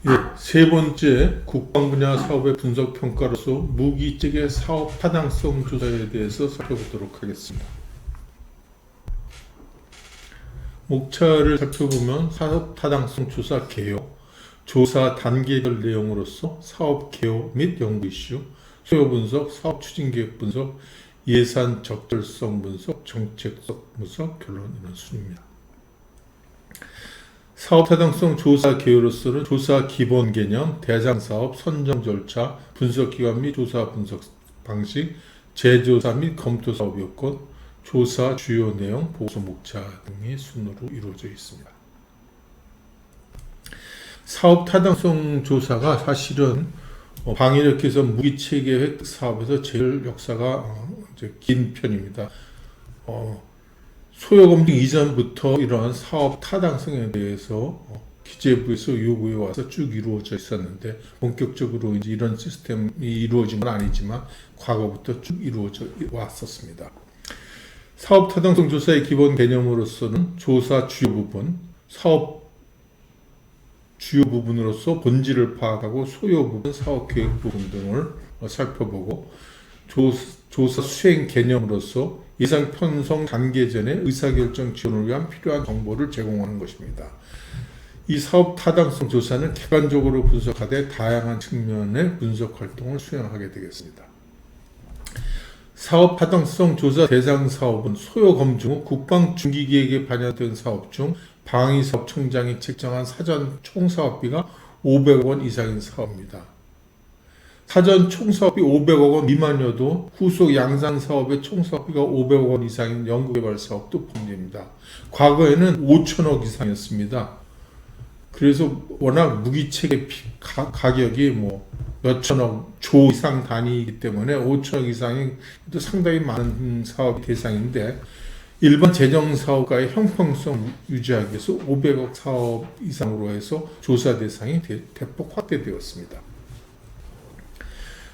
예, 세 번째 국방 분야 사업의 분석 평가로서 무기 체계 사업 타당성 조사에 대해서 살펴보도록 하겠습니다. 목차를 살펴보면 사업 타당성 조사 개요, 조사 단계별 내용으로서 사업 개요 및 연구 이슈, 소요 분석, 사업 추진 계획 분석, 예산 적절성 분석, 정책성 분석, 결론 이런 순입니다. 사업 타당성 조사 개요로서는 조사 기본 개념, 대상 사업, 선정 절차, 분석 기관 및 조사 분석 방식, 재조사 및 검토 사업 요건, 조사 주요 내용, 보고서 목차 등의 순으로 이루어져 있습니다. 사업 타당성 조사가 사실은 방위력에서 무기체계 획득 사업에서 제일 역사가 긴 편입니다. 소요검증 이전부터 이러한 사업 타당성에 대해서 기재부에서 요구해 와서 쭉 이루어져 있었는데, 본격적으로 이제 이런 시스템이 이루어진 건 아니지만 과거부터 쭉 이루어져 왔었습니다. 사업 타당성 조사의 기본 개념으로서는 조사 주요 부분, 사업 주요 부분으로서 본질을 파악하고 소요 부분, 사업 계획 부분 등을 살펴보고, 조사 수행 개념으로서 예산 편성 단계 전에 의사결정 지원을 위한 필요한 정보를 제공하는 것입니다. 이 사업 타당성 조사는 객관적으로 분석하되 다양한 측면의 분석 활동을 수행하게 되겠습니다. 사업 타당성 조사 대상 사업은 소요 검증 후 국방 중기계획에 반영된 사업 중 방위사업청장이 책정한 사전 총사업비가 500억 원 이상인 사업입니다. 사전 총사업비 500억 원 미만이어도 후속 양산사업의 총사업비가 500억 원 이상인 연구개발 사업도 포함됩니다. 과거에는 5천억 이상이었습니다. 그래서 워낙 무기체계 가격이 몇천억, 조 이상 단위이기 때문에 5천억 이상이 또 상당히 많은 사업 대상인데, 일반 재정사업과의 형평성 유지하기 위해서 500억 사업 이상으로 해서 조사 대상이 대폭 확대되었습니다.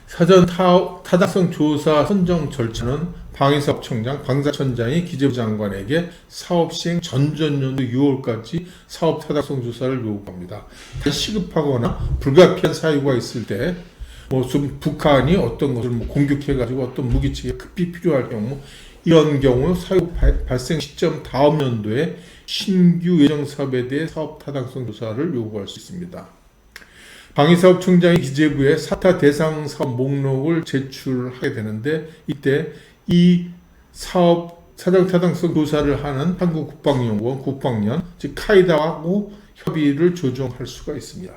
사전 타당성 조사 선정 절차는 방위사업청장, 방사청장이 기재부 장관에게 사업 시행 전전년도 6월까지 사업 타당성 조사를 요구합니다. 시급하거나 불가피한 사유가 있을 때, 북한이 어떤 것을 공격해가지고 어떤 무기체계가 급히 필요할 경우, 이런 경우 사유 발생 시점 다음 연도에 신규 예정사업에 대해 사업 타당성 조사를 요구할 수 있습니다. 방위사업청장이 기재부에 사타 대상 사업 목록을 제출하게 되는데, 이때 이 사업 사전 타당성 조사를 하는 한국국방연구원, 국방연, 즉 카이다하고 협의를 조정할 수가 있습니다.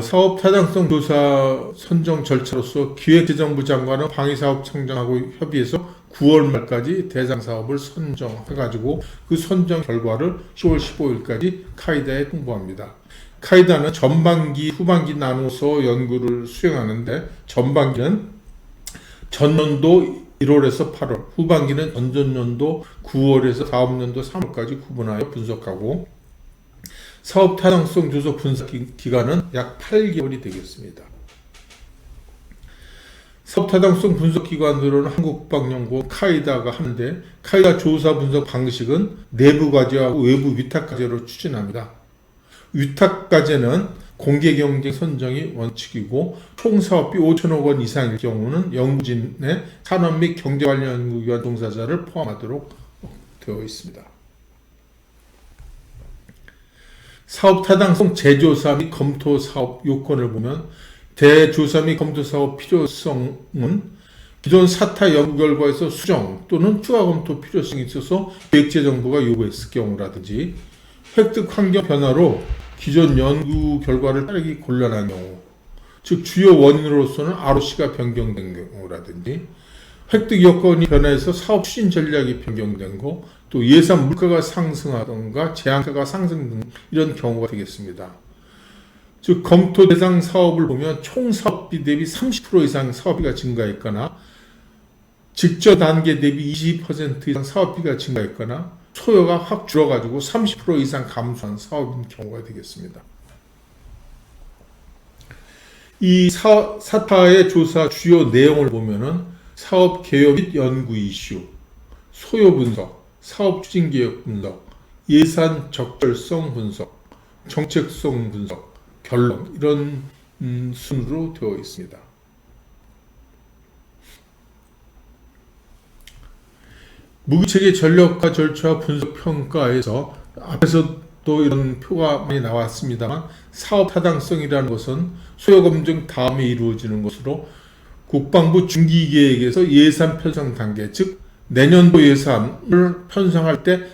사업 타당성 조사 선정 절차로서 기획재정부 장관은 방위사업청장하고 협의해서 9월 말까지 대상 사업을 선정해가지고 그 선정 결과를 10월 15일까지 카이다에 통보합니다. 카이다는 전반기, 후반기 나눠서 연구를 수행하는데, 전반기는 전년도 1월에서 8월, 후반기는 전전년도 9월에서 다음 년도 3월까지 구분하여 분석하고, 사업 타당성 조사 분석 기간은 약 8개월이 되겠습니다. 사업 타당성 분석 기관으로는 한국국방연구원, 카이다가 하는데, 카이다 조사 분석 방식은 내부 과제하고 외부 위탁 과제로 추진합니다. 위탁 과제는 공개 경쟁 선정이 원칙이고, 총 사업비 5천억 원 이상일 경우는 연구진의 산업 및 경제 관련 연구기관 종사자를 포함하도록 되어 있습니다. 사업 타당성 재조사 및 검토 사업 요건을 보면, 대조사 및 검토 사업 필요성은 기존 사타 연구 결과에서 수정 또는 추가 검토 필요성이 있어서 기획재정부가 요구했을 경우라든지, 획득 환경 변화로 기존 연구 결과를 따르기 곤란한 경우, 즉 주요 원인으로서는 ROC가 변경된 경우라든지, 획득 여건이 변화해서 사업 추진 전략이 변경된 거, 또 예산 물가가 상승하던가 제한가가 상승 등 이런 경우가 되겠습니다. 즉 검토 대상 사업을 보면 총 사업비 대비 30% 이상 사업비가 증가했거나, 직전 단계 대비 20% 이상 사업비가 증가했거나, 소요가 확 줄어가지고 30% 이상 감소한 사업인 경우가 되겠습니다. 이 사타의 조사 주요 내용을 보면은 사업 개요 및 연구 이슈, 소요 분석, 사업 추진 계획 분석, 예산 적절성 분석, 정책성 분석, 결론 이런 순으로 되어 있습니다. 무기체계 전력화 절차 분석 평가에서 앞에서도 이런 표가 많이 나왔습니다만 사업 타당성이라는 것은 소요 검증 다음에 이루어지는 것으로 국방부 중기계획에서 예산 편성 단계, 즉 내년도 예산을 편성할 때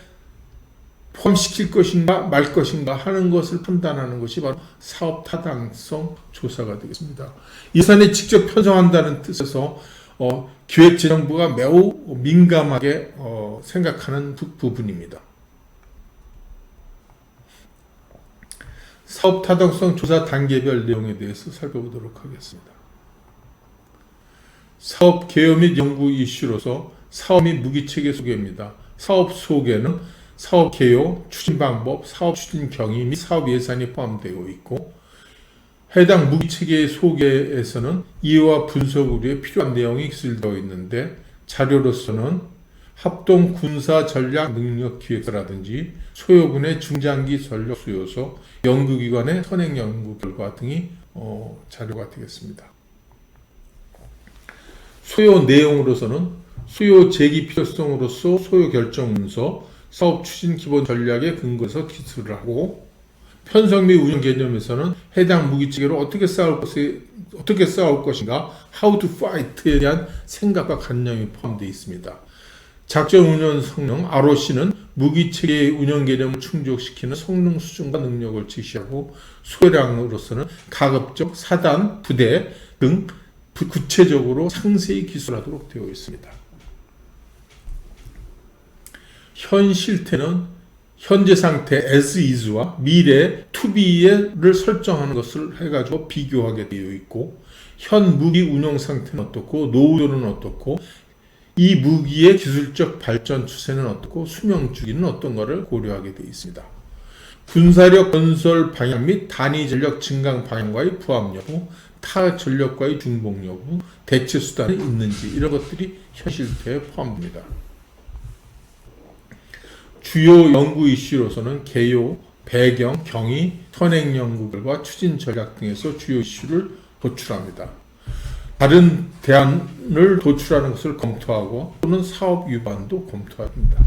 포함시킬 것인가 말 것인가 하는 것을 판단하는 것이 바로 사업 타당성 조사가 되겠습니다. 예산에 직접 편성한다는 뜻에서 기획재정부가 매우 민감하게 생각하는 부분입니다. 사업 타당성 조사 단계별 내용에 대해서 살펴보도록 하겠습니다. 사업 개요 및 연구 이슈로서 사업 및 무기체계 소개입니다. 사업 소개는 사업 개요, 추진 방법, 사업 추진 경위 및 사업 예산이 포함되어 있고, 해당 무기체계의 소개에서는 이해와 분석을 위해 필요한 내용이 기술되어 있는데, 자료로서는 합동 군사 전략 능력 기획서라든지 소요군의 중장기 전력 수요소, 연구기관의 선행 연구 결과 등이 자료가 되겠습니다. 소요 내용으로서는 수요 제기 필요성으로서 소요 결정 문서, 사업 추진 기본 전략에 근거해서 기술을 하고, 편성 및 운영 개념에서는 해당 무기체계로 어떻게 싸울 것인가, how to fight에 대한 생각과 관념이 포함되어 있습니다. 작전 운영 성능, ROC는 무기체계의 운영 개념을 충족시키는 성능 수준과 능력을 지시하고, 소요량으로서는 가급적 사단, 부대 등 구체적으로 상세히 기술하도록 되어 있습니다. 현 실태는 현재 상태 as is와 미래 to be를 설정하는 것을 해가지고 비교하게 되어 있고, 현 무기 운영 상태는 어떻고 노후도는 어떻고 이 무기의 기술적 발전 추세는 어떻고 수명 주기는 어떤가를 고려하게 되어 있습니다. 군사력 건설 방향 및 단위 전력 증강 방향과의 부합 여부, 타 전력과의 중복 여부, 대체 수단이 있는지 이런 것들이 현 실태에 포함됩니다. 주요 연구 이슈로서는 개요, 배경, 경위, 선행 연구 결과, 추진 전략 등에서 주요 이슈를 도출합니다. 다른 대안을 도출하는 것을 검토하고 또는 사업 위반도 검토합니다.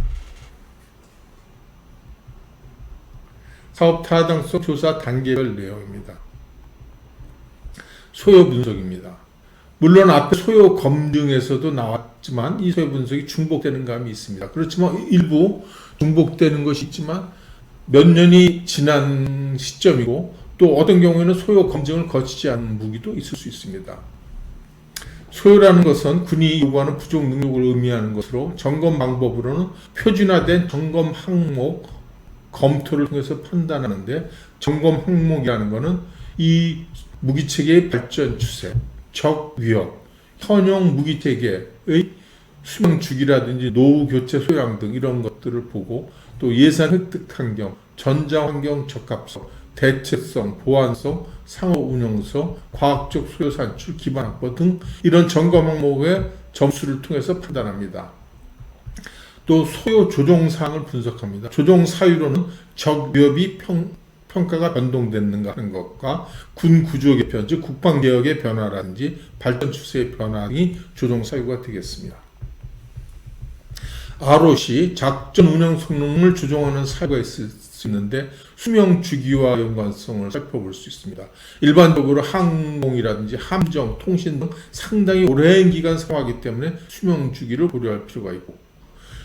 사업 타당성 조사 단계별 내용입니다. 소요 분석입니다. 물론 앞에 소요 검증에서도 나왔지만 이 소요 분석이 중복되는 감이 있습니다. 그렇지만 일부 중복되는 것이 있지만 몇 년이 지난 시점이고, 또 어떤 경우에는 소요 검증을 거치지 않은 무기도 있을 수 있습니다. 소요라는 것은 군이 요구하는 부족 능력을 의미하는 것으로, 점검 방법으로는 표준화된 점검 항목 검토를 통해서 판단하는데, 점검 항목이라는 것은 이 무기체계의 발전 추세, 적 위협, 현용 무기체계의 수명 주기라든지 노후 교체 소양 등 이런 것들을 보고, 또 예산 획득 환경, 전장 환경 적합성, 대체성, 보안성, 상호 운영성, 과학적 소요 산출, 기반 확보 등 이런 점검 항목의 점수를 통해서 판단합니다. 또 소요 조정 사항을 분석합니다. 조정 사유로는 적 위협이 평가가 변동됐는가 하는 것과 군 구조 개편, 즉 국방 개혁의 변화라든지 발전 추세의 변화 등이 조정 사유가 되겠습니다. ROC, 작전 운영 성능을 조정하는 사유가 있을 수 있는데, 수명 주기와 연관성을 살펴볼 수 있습니다. 일반적으로 항공이라든지 함정, 통신 등 상당히 오랜 기간 사용하기 때문에 수명 주기를 고려할 필요가 있고,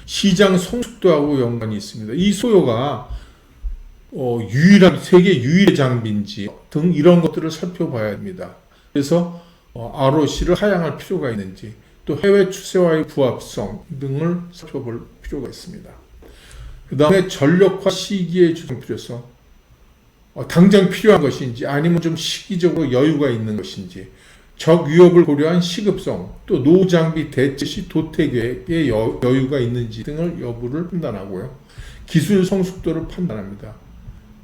시장 성숙도하고 연관이 있습니다. 이 소요가 유일한 세계 유일의 장비인지 등 이런 것들을 살펴봐야 합니다. 그래서 ROC를 하향할 필요가 있는지, 또 해외 추세와의 부합성 등을 살펴볼 필요가 있습니다. 그 다음에 전력화 시기의 조정 필요성, 당장 필요한 것인지 아니면 좀 시기적으로 여유가 있는 것인지, 적 위협을 고려한 시급성, 또 노후 장비 대체 시 도태 계획에 여유가 있는지 등을 여부를 판단하고요. 기술 성숙도를 판단합니다.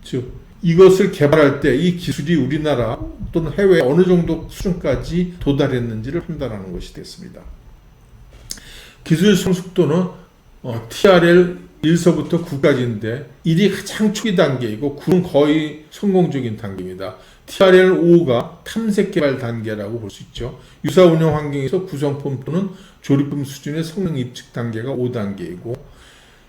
즉 이것을 개발할 때 이 기술이 우리나라 또는 해외 어느 정도 수준까지 도달했는지를 판단하는 것이 됐습니다. 기술 성숙도는 TRL 1서부터 9까지인데 1이 가장 초기 단계이고 9는 거의 성공적인 단계입니다. TRL5가 탐색 개발 단계라고 볼 수 있죠. 유사 운영 환경에서 구성품 또는 조립품 수준의 성능 입증 단계가 5단계이고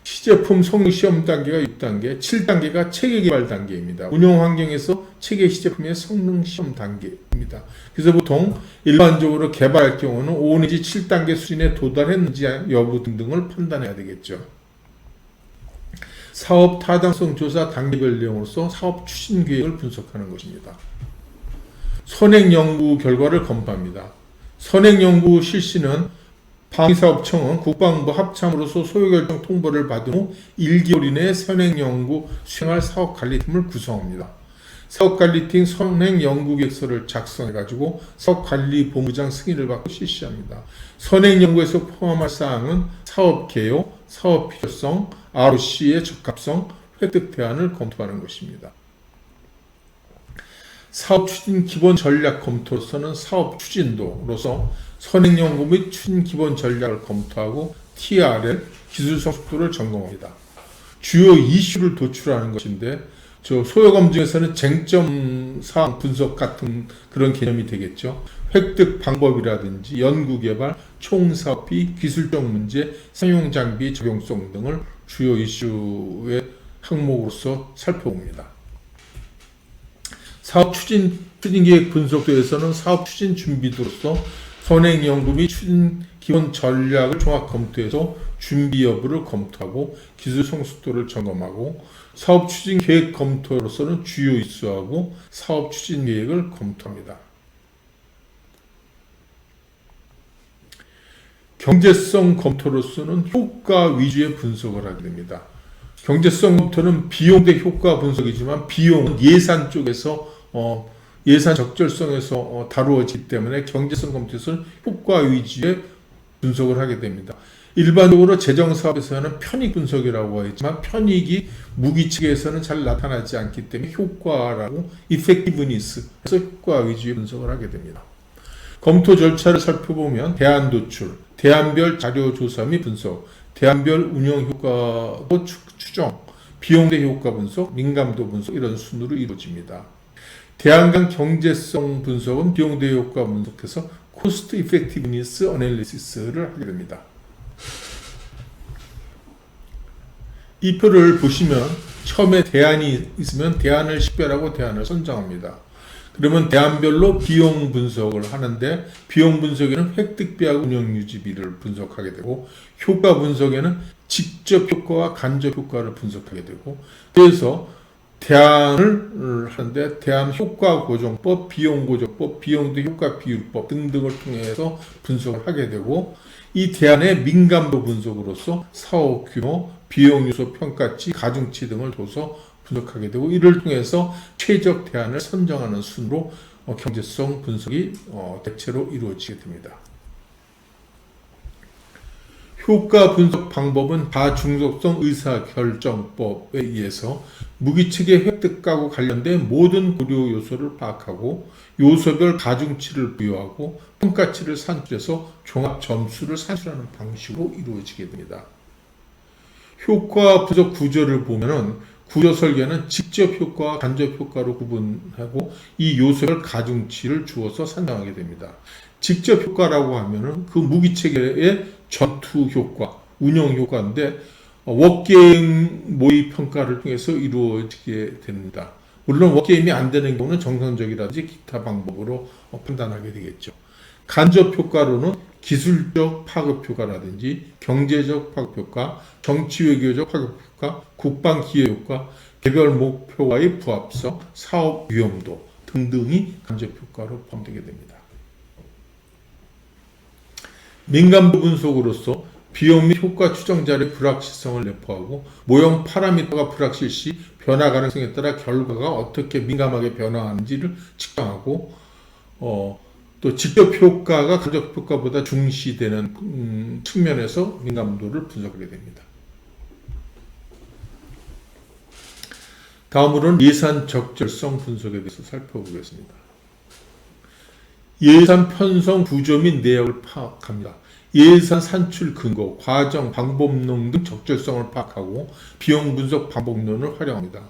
시제품 성능 시험 단계가 6단계, 7단계가 체계 개발 단계입니다. 운영 환경에서 체계 시제품의 성능 시험 단계입니다. 그래서 보통 일반적으로 개발할 경우는 5 내지 7단계 수준에 도달했는지 여부 등등을 판단해야 되겠죠. 사업 타당성 조사 단계별 내용으로서 사업 추진 계획을 분석하는 것입니다. 선행 연구 결과를 검토합니다. 선행 연구 실시는 방위사업청은 국방부 합참으로서 소요결정 통보를 받은 후 1개월 이내에 선행연구 수행할 사업관리팀을 구성합니다. 사업관리팀 선행연구계획서를 작성해가지고 사업관리본부장 승인을 받고 실시합니다. 선행연구에서 포함할 사항은 사업개요, 사업필요성, ROC의 적합성, 획득 대안을 검토하는 것입니다. 사업추진 기본 전략 검토로서는 사업추진도로서 선행연구 및 추진 기본 전략을 검토하고 TRL, 기술 성숙도를 점검합니다. 주요 이슈를 도출하는 것인데 소요검증에서는 쟁점 사항 분석 같은 그런 개념이 되겠죠. 획득 방법이라든지 연구개발, 총사업비, 기술적 문제, 상용장비 적용성 등을 주요 이슈의 항목으로서 살펴봅니다. 사업 추진계획 분석도에서는 사업 추진 준비도로서 선행 연구 및 추진 기본 전략을 종합 검토해서 준비 여부를 검토하고 기술 성숙도를 점검하고 사업 추진 계획 검토로서는 주요 이슈하고 사업 추진 계획을 검토합니다. 경제성 검토로서는 효과 위주의 분석을 하게 됩니다. 경제성 검토는 비용 대 효과 분석이지만 비용은 예산 쪽에서 예산 적절성에서 다루어지기 때문에 경제성 검토에서는 효과 위주의 분석을 하게 됩니다. 일반적으로 재정사업에서는 편익 분석이라고 하지만 편익이 무기 측에서는 잘 나타나지 않기 때문에 효과라고 effectiveness 해서 효과 위주의 분석을 하게 됩니다. 검토 절차를 살펴보면 대안 도출, 대안별 자료 조사 및 분석, 대안별 운영 효과도 추정, 비용 대 효과 분석, 민감도 분석 이런 순으로 이루어집니다. 대안 간 경제성 분석은 비용 대 효과 분석해서 코스트 이펙티브니스 어널리시스를 하게 됩니다. 이 표를 보시면 처음에 대안이 있으면 대안을 식별하고 대안을 선정합니다. 그러면 대안별로 비용 분석을 하는데 비용 분석에는 획득비하고 운영유지비를 분석하게 되고 효과 분석에는 직접 효과와 간접 효과를 분석하게 되고 그래서 대안을 하는데 대안 효과 고정법, 비용 고정법, 비용 대 효과 비율법 등등을 통해서 분석을 하게 되고 이 대안의 민감도 분석으로서 사업 규모, 비용 요소 평가치, 가중치 등을 둬서 분석하게 되고 이를 통해서 최적 대안을 선정하는 순으로 경제성 분석이 대체로 이루어지게 됩니다. 효과 분석 방법은 다중속성 의사결정법에 의해서 무기 측의 획득과고 관련된 모든 고려 요소를 파악하고 요소별 가중치를 부여하고 평가치를 산출해서 종합 점수를 산출하는 방식으로 이루어지게 됩니다. 효과 분석 구조를 보면은 구조 설계는 직접 효과와 간접 효과로 구분하고 이 요소별 가중치를 주어서 산정하게 됩니다. 직접 효과라고 하면은 그 무기 체계의 전투 효과, 운영 효과인데 워게임 모의 평가를 통해서 이루어지게 됩니다. 물론 워게임이 안 되는 경우는 정상적이라든지 기타 방법으로 판단하게 되겠죠. 간접 효과로는 기술적 파급 효과라든지 경제적 파급 효과, 정치 외교적 파급 효과, 국방 기여 효과, 개별 목표와의 부합성, 사업 위험도 등등이 간접 효과로 포함되게 됩니다. 민감도 분석으로서 비용 및 효과 추정 자료의 불확실성을 내포하고 모형 파라미터가 불확실 시 변화 가능성에 따라 결과가 어떻게 민감하게 변화하는지를 측정하고 또 직접 효과가 간접 효과보다 중시되는 측면에서 민감도를 분석하게 됩니다. 다음으로는 예산 적절성 분석에 대해서 살펴보겠습니다. 예산 편성 구조 및 내역을 파악합니다. 예산 산출 근거, 과정, 방법론 등 적절성을 파악하고 비용 분석 방법론을 활용합니다.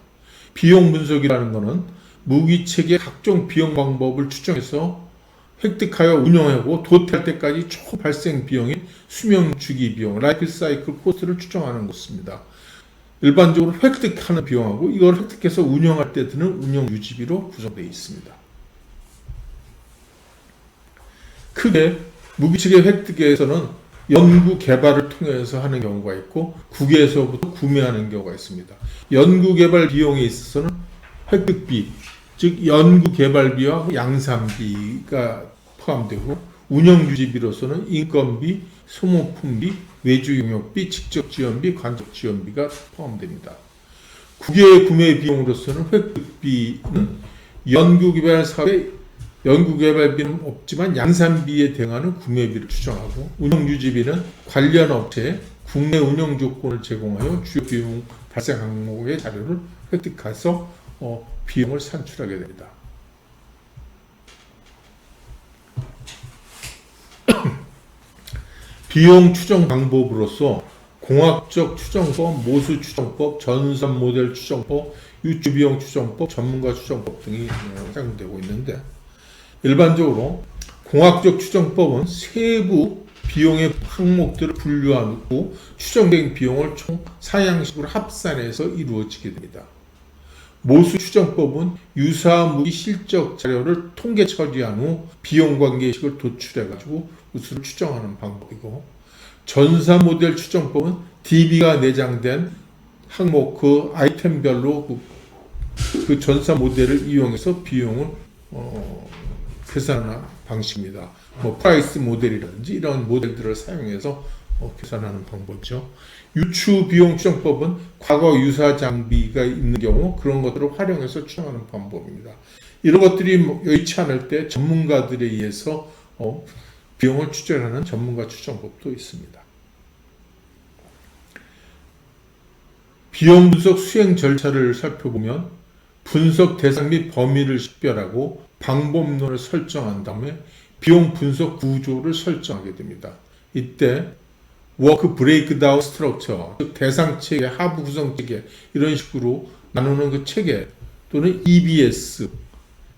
비용 분석이라는 것은 무기체계 각종 비용 방법을 추정해서 획득하여 운영하고 도태할 때까지 총 발생 비용인 수명 주기 비용, 라이프 사이클 코스트를 추정하는 것입니다. 일반적으로 획득하는 비용하고 이걸 획득해서 운영할 때 드는 운영 유지비로 구성되어 있습니다. 크게 무기체계 획득에서는 연구 개발을 통해서 하는 경우가 있고 국외에서부터 구매하는 경우가 있습니다. 연구 개발 비용에 있어서는 획득비, 즉 연구 개발비와 양산비가 포함되고 운영 유지비로서는 인건비, 소모품비, 외주 용역비, 직접 지원비, 간접 지원비가 포함됩니다. 국외 구매 비용으로서는 획득비는 연구개발 사업의 연구개발비는 없지만 양산비에 대응하는 구매비를 추정하고 운영유지비는 관련 업체에 국내 운영 조건을 제공하여 주요 비용 발생 항목의 자료를 획득해서 비용을 산출하게 됩니다. 비용 추정 방법으로서 공학적 추정법, 모수 추정법, 전산 모델 추정법, 유추비용 추정법, 전문가 추정법 등이 사용되고 있는데 일반적으로 공학적 추정법은 세부 비용의 항목들을 분류하고 추정된 비용을 총 4양식으로 합산해서 이루어지게 됩니다. 모수 추정법은 유사 무기 실적 자료를 통계 처리한 후 비용 관계식을 도출해가지고 우수를 추정하는 방법이고, 전사 모델 추정법은 DB가 내장된 항목 그 아이템별로 그 전사 모델을 이용해서 비용을 계산하는 방식입니다. 프라이스 모델이라든지 이런 모델들을 사용해서 계산하는 방법이죠. 유추 비용 추정법은 과거 유사 장비가 있는 경우 그런 것들을 활용해서 추정하는 방법입니다. 이런 것들이 여의치 않을 때 전문가들에 의해서 비용을 추정하는 전문가 추정법도 있습니다. 비용 분석 수행 절차를 살펴보면 분석 대상 및 범위를 식별하고 방법론을 설정한 다음에 비용 분석 구조를 설정하게 됩니다. 이때 워크 브레이크다운 스트럭처, 즉 대상 체계, 하부 구성 체계 이런 식으로 나누는 그 체계 또는 EBS,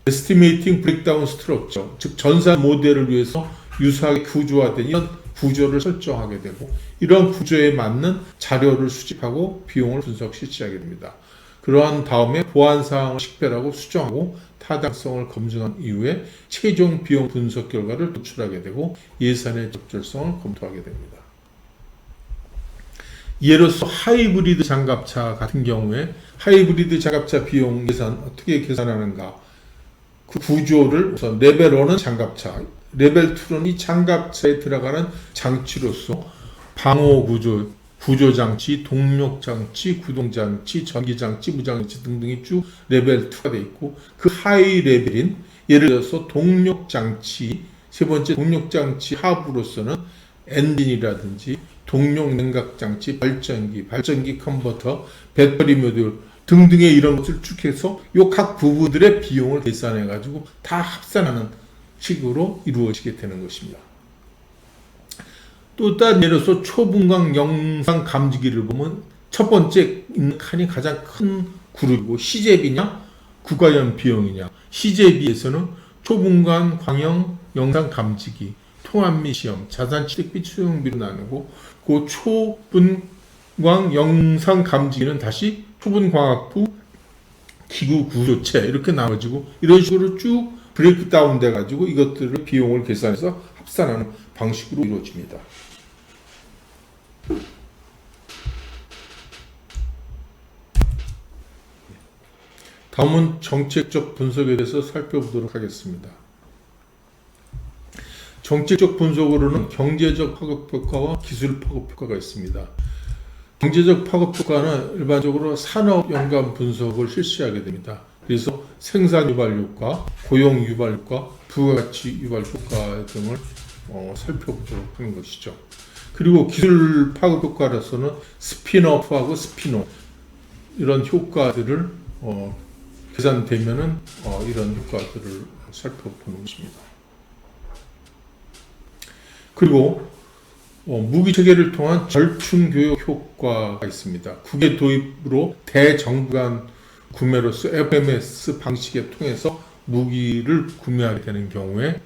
Estimating Breakdown Structure, 즉 전산 모델을 위해서 유사하게 구조화된 이런 구조를 설정하게 되고 이런 구조에 맞는 자료를 수집하고 비용을 분석 실시하게 됩니다. 그러한 다음에 보완사항을 식별하고 수정하고 타당성을 검증한 이후에 최종 비용 분석 결과를 도출하게 되고 예산의 적절성을 검토하게 됩니다. 예로서 하이브리드 장갑차 같은 경우에 하이브리드 장갑차 비용 예산 어떻게 계산하는가, 그 구조를 우선 레벨 1은 장갑차, 레벨 2는 이 장갑차에 들어가는 장치로서 방호 구조, 구조장치, 동력장치, 구동장치, 전기장치, 무장장치 등등이 쭉 레벨 2가 되어 있고 그 하이 레벨인 예를 들어서 동력장치, 세 번째 동력장치 하부로서는 엔진이라든지 동력 냉각장치, 발전기 컨버터, 배터리 모듈 등등의 이런 것을 쭉 해서 요 각 부분들의 비용을 계산해 가지고 다 합산하는 식으로 이루어지게 되는 것입니다. 또 다른 예로서 초분광 영상 감지기를 보면 첫 번째 있는 칸이 가장 큰 그룹이고 시제비냐 국가연 비용이냐, 시제비에서는 초분광 광영 영상 감지기, 통합 및 시험, 자산 취득비 수용비로 나누고 그 초분광 영상 감지기는 다시 초분광학부 기구 구조체 이렇게 나눠지고 이런 식으로 쭉 브레이크다운 돼가지고 이것들을 비용을 계산해서 합산하는 방식으로 이루어집니다. 다음은 정책적 분석에 대해서 살펴보도록 하겠습니다. 정책적 분석으로는 경제적 파급효과와 기술 파급효과가 있습니다. 경제적 파급효과는 일반적으로 산업 연관 분석을 실시하게 됩니다. 그래서 생산 유발 효과, 고용 유발 효과, 부가가치 유발 효과 등을 살펴보도록 하는 것이죠. 그리고 기술 파급 효과로서는 스핀오프하고 스핀온 이런 효과들을 계산되면은 이런 효과들을 살펴보는 것입니다. 그리고 무기체계를 통한 절충교육 효과가 있습니다. 국외 도입으로 대정부 간 구매로서 FMS 방식에 통해서 무기를 구매하게 되는 경우에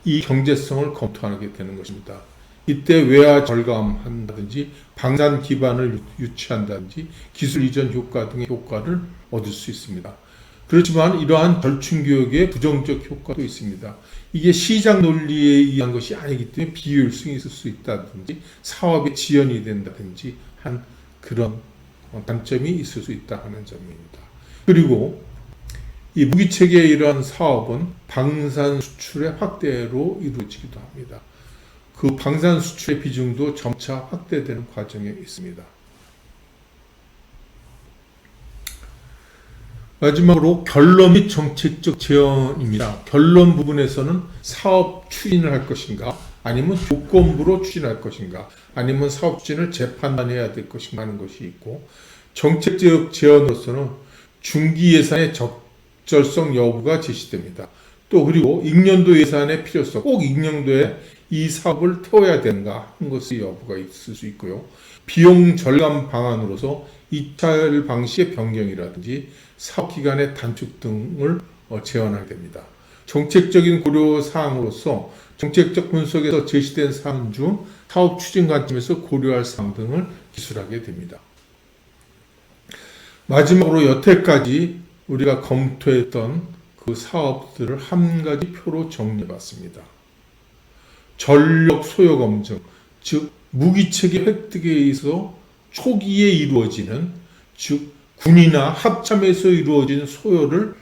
이 경제성을 검토하게 되는 것입니다. 이때 외화 절감한다든지 방산 기반을 유치한다든지 기술 이전 효과 등의 효과를 얻을 수 있습니다. 그렇지만 이러한 절충교육의 부정적 효과도 있습니다. 이게 시장 논리에 의한 것이 아니기 때문에 비효율성이 있을 수 있다든지 사업에 지연이 된다든지 한 그런 단점이 있을 수 있다 하는 점입니다. 그리고 이 무기체계의 이러한 사업은 방산 수출의 확대로 이루어지기도 합니다. 그 방산 수출의 비중도 점차 확대되는 과정에 있습니다. 마지막으로 결론 및 정책적 제언입니다. 결론 부분에서는 사업 추진을 할 것인가, 아니면 조건부로 추진할 것인가, 아니면 사업 추진을 재판단해야 될 것인가 하는 것이 있고, 정책적 제언으로서는 중기 예산의 적절성 여부가 제시됩니다. 또 그리고 익년도 예산의 필요성, 꼭 익년도에 이 사업을 태워야 되는가 하는 것의 여부가 있을 수 있고요. 비용 절감 방안으로서 입찰 방식의 변경이라든지 사업 기간의 단축 등을 제안하게 됩니다. 정책적인 고려 사항으로서 정책적 분석에서 제시된 사항 중 사업 추진 관점에서 고려할 사항 등을 기술하게 됩니다. 마지막으로 여태까지 우리가 검토했던 그 사업들을 한 가지 표로 정리해봤습니다. 전력 소요 검증, 즉 무기체계 획득에 있어 초기에 이루어지는, 즉 군이나 합참에서 이루어진 소요를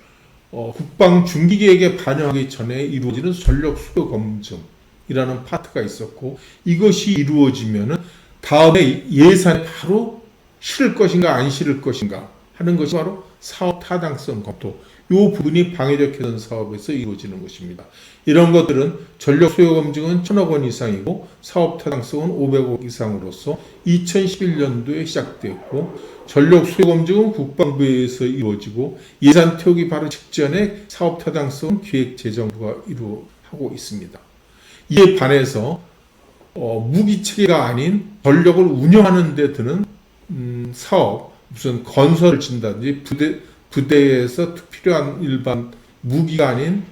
국방 중기계획에 반영하기 전에 이루어지는 전력 소요 검증이라는 파트가 있었고, 이것이 이루어지면은 다음에 예산에 바로 실을 것인가 안 실을 것인가 하는 것이 바로 사업 타당성 검토, 이 부분이 방위력 개선 사업에서 이루어지는 것입니다. 이런 것들은 전력 소요 검증은 1,000억 원 이상이고 사업 타당성은 500억 이상으로서 2011년도에 시작되었고, 전력 소요 검증은 국방부에서 이루어지고 예산 태우기 바로 직전에 사업 타당성은 기획재정부가 하고 있습니다. 이에 반해서 무기체계가 아닌 전력을 운영하는 데 드는 사업, 무슨 건설을 진다든지 부대에서 필요한 일반 무기가 아닌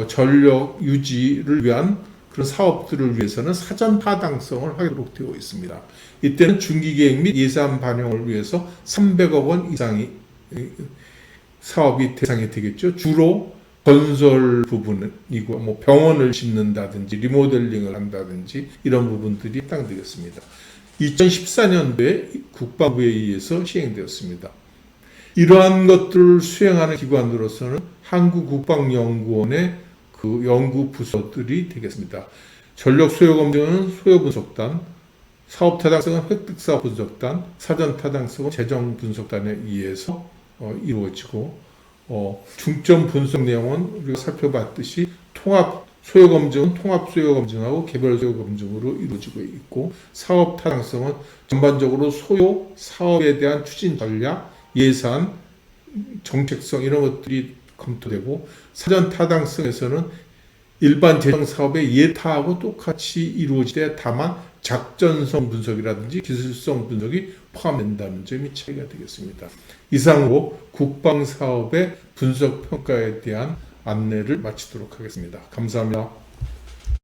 전력 유지를 위한 그런 사업들을 위해서는 사전 타당성을 하도록 되어 있습니다. 이때는 중기계획 및 예산 반영을 위해서 300억 원 이상이 사업이 대상이 되겠죠. 주로 건설 부분이고, 뭐 병원을 짓는다든지 리모델링을 한다든지 이런 부분들이 해당되겠습니다. 2014년도에 국방부에 의해서 시행되었습니다. 이러한 것들을 수행하는 기관으로서는 한국국방연구원의 그 연구 부서들이 되겠습니다. 전력 소요 검증은 소요 분석단, 사업 타당성은 획득 사업 분석단, 사전 타당성은 재정 분석단에 의해서 이루어지고, 중점 분석 내용은 우리가 살펴봤듯이 통합 소요 검증은 통합 소요 검증하고 개별 소요 검증으로 이루어지고 있고, 사업 타당성은 전반적으로 소요 사업에 대한 추진 전략, 예산, 정책성 이런 것들이 검토되고, 사전 타당성에서는 일반 재정 사업의 예타하고 똑같이 이루어지되 다만 작전성 분석이라든지 기술성 분석이 포함된다는 점이 차이가 되겠습니다. 이상으로 국방 사업의 분석 평가에 대한 안내를 마치도록 하겠습니다. 감사합니다.